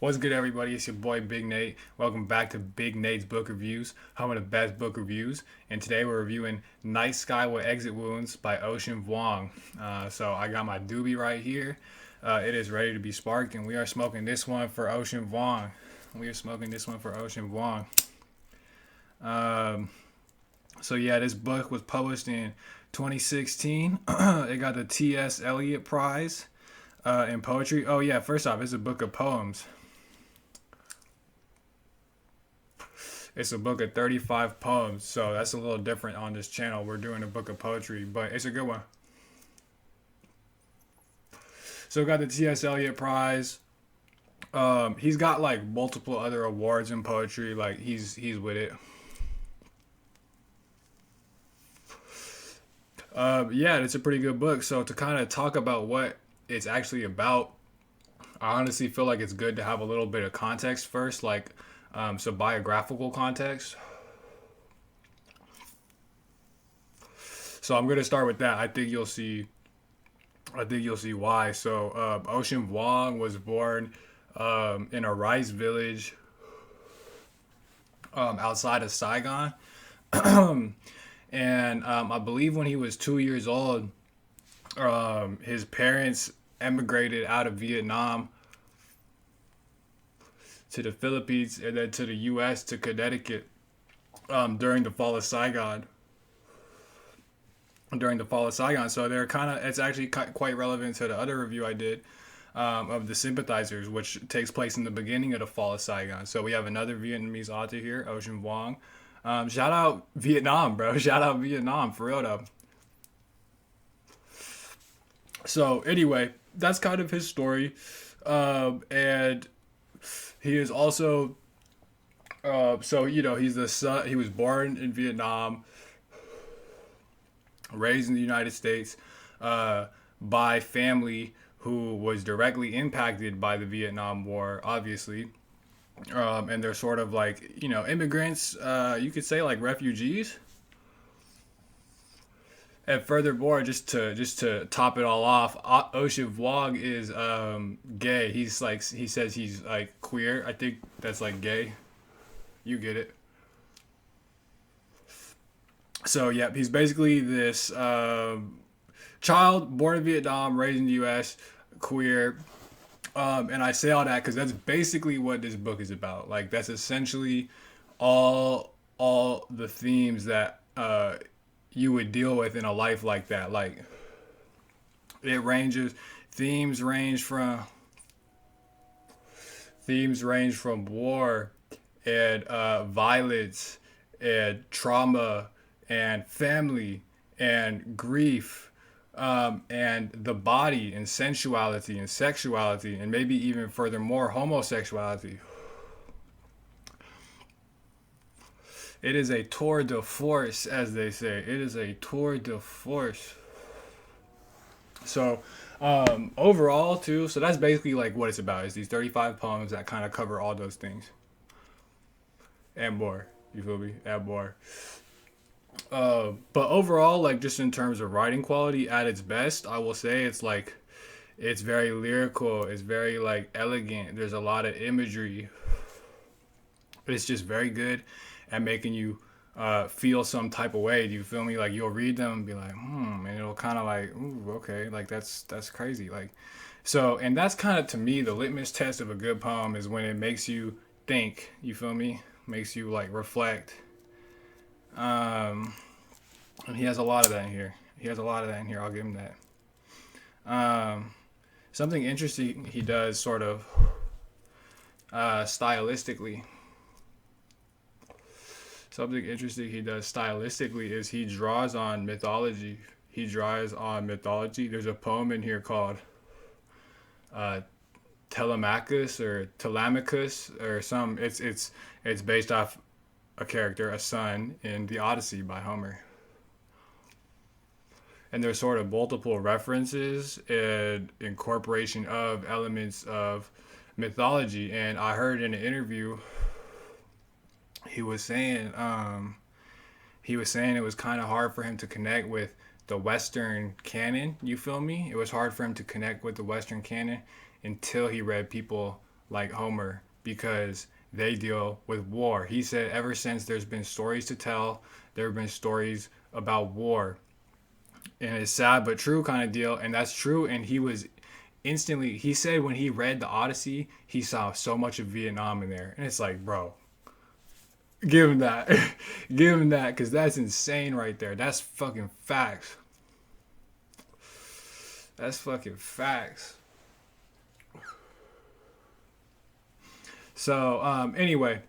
What's good, everybody? It's your boy Big Nate. Welcome back to Big Nate's Book Reviews, home of the best book reviews. And today we're reviewing Night Sky with Exit Wounds by Ocean Vuong. So I got my doobie right here. It is ready to be sparked, and we are smoking this one for Ocean Vuong. We are smoking this one for Ocean Vuong. So yeah, this book was published in 2016. It got the T.S. Eliot Prize in poetry. Oh yeah, first off, it's a book of poems. It's a book of 35 poems, so that's a little different on this channel. We're doing a book of poetry, but it's a good one. So we got the T.S. Eliot Prize. He's got like multiple other awards in poetry. Like he's with it. Yeah, it's a pretty good book. So to kind of talk about what it's actually about, I honestly feel like it's good to have a little bit of context first, like some biographical context. So I'm gonna start with that. I think you'll see. I think you'll see why. So Ocean Vuong was born in a rice village outside of Saigon, and I believe when he was 2 years old, his parents emigrated out of Vietnam to the Philippines and then to the U.S. to Connecticut during the fall of Saigon. So they're kind of, it's actually quite relevant to the other review I did of The Sympathizers, which takes place in the beginning of the fall of Saigon. So we have another Vietnamese author here, Ocean Vuong. Shout out Vietnam, bro. Shout out Vietnam, for real though. So anyway, that's kind of his story. And he is also, he's the son, he was born in Vietnam, raised in the United States by family who was directly impacted by the Vietnam War, obviously. And they're sort of like, immigrants, you could say like refugees. And furthermore, just to top it all off, Ocean Vuong is gay. He says he's like queer. I think that's like gay. You get it. So yeah, he's basically this child born in Vietnam, raised in the U.S., queer. And I say all that because that's basically what this book is about. Like that's essentially all the themes that you would deal with in a life like that. Like it ranges, themes range from war and violence and trauma and family and grief, and the body and sensuality and sexuality and maybe even furthermore homosexuality. It is a tour de force, as they say. It is a tour de force. So overall too, so that's basically like what it's about, is these 35 poems that kind of cover all those things and more. You feel me? And more. But overall, like just in terms of writing quality at its best, I will say it's very lyrical. It's very like elegant. There's a lot of imagery. It's just very good at making you feel some type of way. Do you feel me? Like you'll read them and be like, and it'll kind of like, ooh, okay, like that's crazy. Like, so, and that's kind of to me the litmus test of a good poem is when it makes you think. You feel me? Makes you like reflect. And he has a lot of that in here. I'll give him that. Something interesting he does sort of stylistically. Is he draws on mythology. There's a poem in here called Telemachus or some. It's based off a character, a son in the Odyssey by Homer. And there's sort of multiple references and incorporation of elements of mythology. And I heard in an interview he was saying it was kind of hard for him to connect with the Western canon. You feel me? It was hard for him to connect with the Western canon until he read people like Homer because they deal with war. He said ever since there's been stories to tell, there have been stories about war. And it's sad but true kind of deal. And that's true. And he was instantly, he said when he read the Odyssey, he saw so much of Vietnam in there. And it's like, bro, give him that. Give him that because that's insane right there. That's fucking facts. That's fucking facts. So anyway,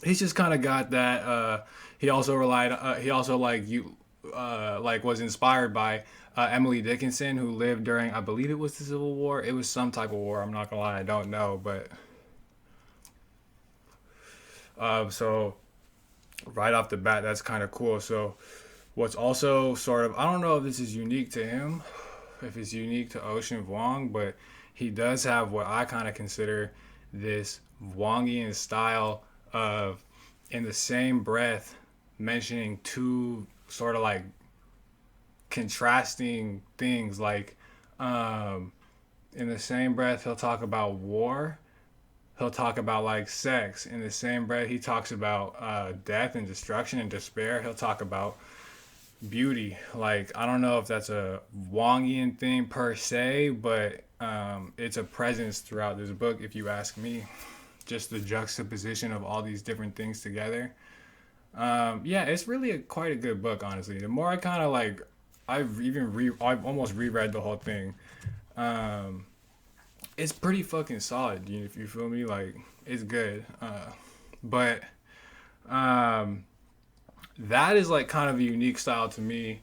he's just kind of got that. He also relied. He also like was inspired by Emily Dickinson, who lived during, I believe it was the Civil War. It was some type of war. I'm not gonna lie, I don't know, but so right off the bat, that's kind of cool. So what's also sort of, I don't know if this is unique to him, if it's unique to Ocean Vuong, but he does have what I kind of consider this Vuongian style of, in the same breath, mentioning two sort of like contrasting things. Like in the same breath, he'll talk about war. He'll talk about like sex. In the same breath, he talks about death and destruction and despair. He'll talk about beauty. Like, I don't know if that's a Wongian thing per se, but it's a presence throughout this book, if you ask me. Just the juxtaposition of all these different things together. Yeah, it's really quite a good book, honestly. The more I kind of like, I've almost reread the whole thing. It's pretty fucking solid. If you feel me, like it's good. But that is like kind of a unique style to me,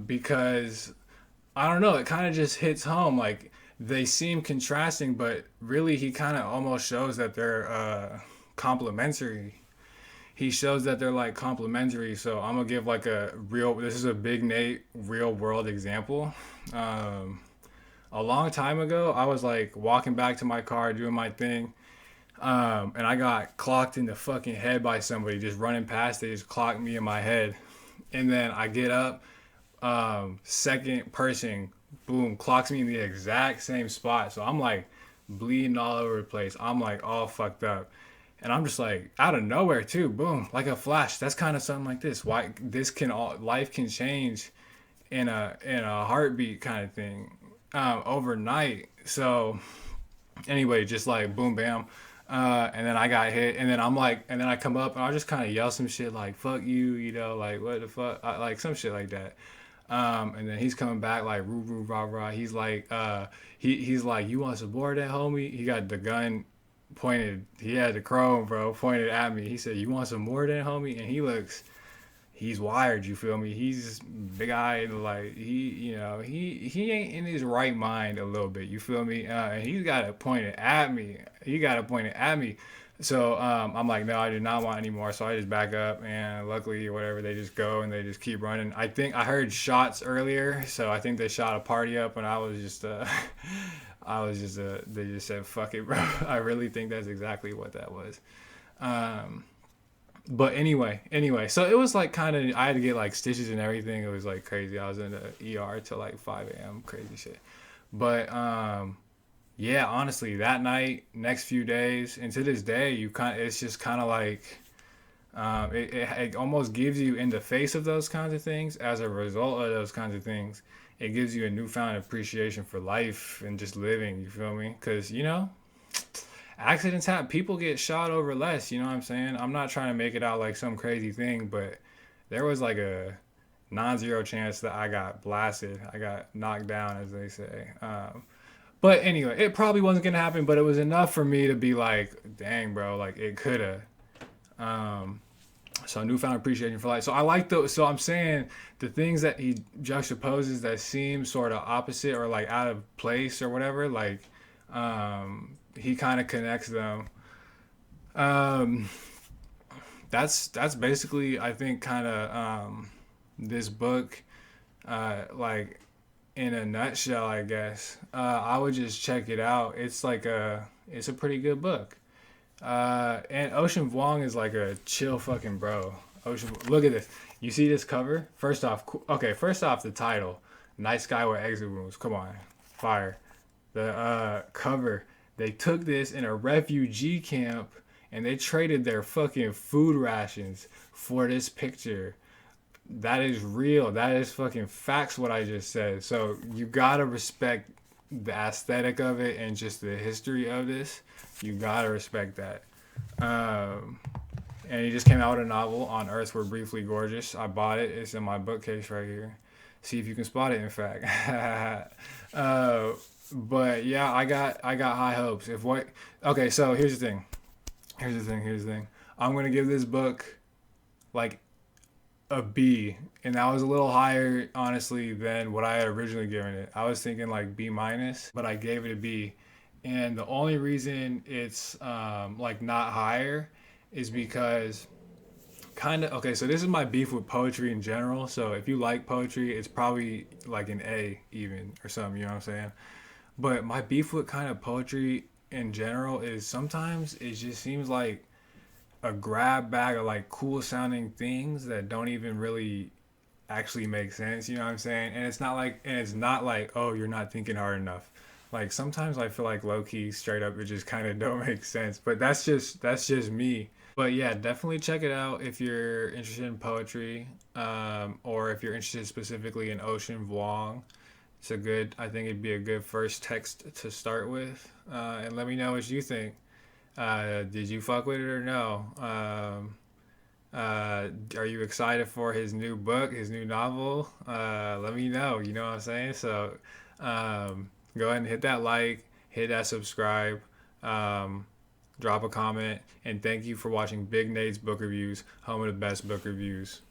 because I don't know, it kind of just hits home. Like they seem contrasting, but really he kind of almost shows that they're complementary. He shows that they're like complementary. So I'm gonna give like this is a Big Nate real world example. A long time ago, I was like walking back to my car doing my thing, and I got clocked in the fucking head by somebody just running past. They just clocked me in my head, and then I get up, second person, boom, clocks me in the exact same spot. So I'm like bleeding all over the place. I'm like all fucked up. And I'm just like out of nowhere too, boom, like a flash. That's kind of something like this. Why this can all life can change in a heartbeat kind of thing, overnight. So anyway, just like boom, bam, and then I got hit, and then I'm like, and then I come up and I just kind of yell some shit like "fuck you," like what the fuck, like some shit like that. And then he's coming back like roo roo rah rah. He's like, he's like, you want some more of that, homie? He got the gun pointed. He had the chrome, bro, pointed at me. He said, "You want some more of that, homie?" And he's wired. You feel me? He's big eyed. Like he ain't in his right mind a little bit. You feel me? And he's got it pointed at me. So I'm like, no, I do not want any more. So I just back up, and luckily or whatever, they just go and they just keep running. I think I heard shots earlier, so I think they shot a party up, and I was just they just said fuck it, bro. I really think that's exactly what that was. But anyway, so it was like kind of, I had to get like stitches and everything. It was like crazy. I was in the ER till like 5 a.m. Crazy shit. But yeah, honestly, that night, next few days, and to this day, it's just kind of like it almost gives you in the face of those kinds of things. As a result of those kinds of things, it gives you a newfound appreciation for life and just living. You feel me? Because accidents happen. People get shot over less. You know what I'm saying? I'm not trying to make it out like some crazy thing, but there was like a non-zero chance that I got blasted. I got knocked down, as they say. But anyway, it probably wasn't gonna happen, but it was enough for me to be like, dang, bro, like it coulda. So newfound appreciation for life. So I like those. So I'm saying the things that he juxtaposes that seem sort of opposite or like out of place or whatever, like he kind of connects them. That's basically, I think, kind of this book, like in a nutshell, I guess. I would just check it out. It's a pretty good book. And Ocean Vuong is like a chill fucking bro. Look at this. You see this cover? First off, the title, Night Sky with Exit Wounds. Come on, fire. The cover, They took this in a refugee camp and they traded their fucking food rations for this picture. That is real. That is fucking facts what I just said. So you gotta respect the aesthetic of it and just the history of this. You gotta respect that. Um, and he just came out with a novel, On Earth We're Briefly Gorgeous. I bought it. It's in my bookcase right here. See if you can spot it. In fact, uh, but yeah, I got high hopes. If what? Okay, so here's the thing. Here's the thing. I'm gonna give this book like a B, and that was a little higher, honestly, than what I had originally given it. I was thinking like B minus, but I gave it a B. And the only reason it's like not higher is because kind of okay. So this is my beef with poetry in general. So if you like poetry, it's probably like an A even or something. You know what I'm saying? But my beef with kind of poetry in general is sometimes it just seems like a grab bag of like cool sounding things that don't even really actually make sense, you know what I'm saying? And it's not like, oh, you're not thinking hard enough. Like sometimes I feel like low key straight up it just kind of don't make sense, but that's just me. But yeah, definitely check it out if you're interested in poetry, or if you're interested specifically in Ocean Vuong. I think it'd be a good first text to start with. And let me know what you think. Did you fuck with it or no? Are you excited for his new book, his new novel? Let me know. You know what I'm saying? So go ahead and hit that like, hit that subscribe, um, drop a comment, and thank you for watching Big Nate's Book Reviews, home of the best book reviews.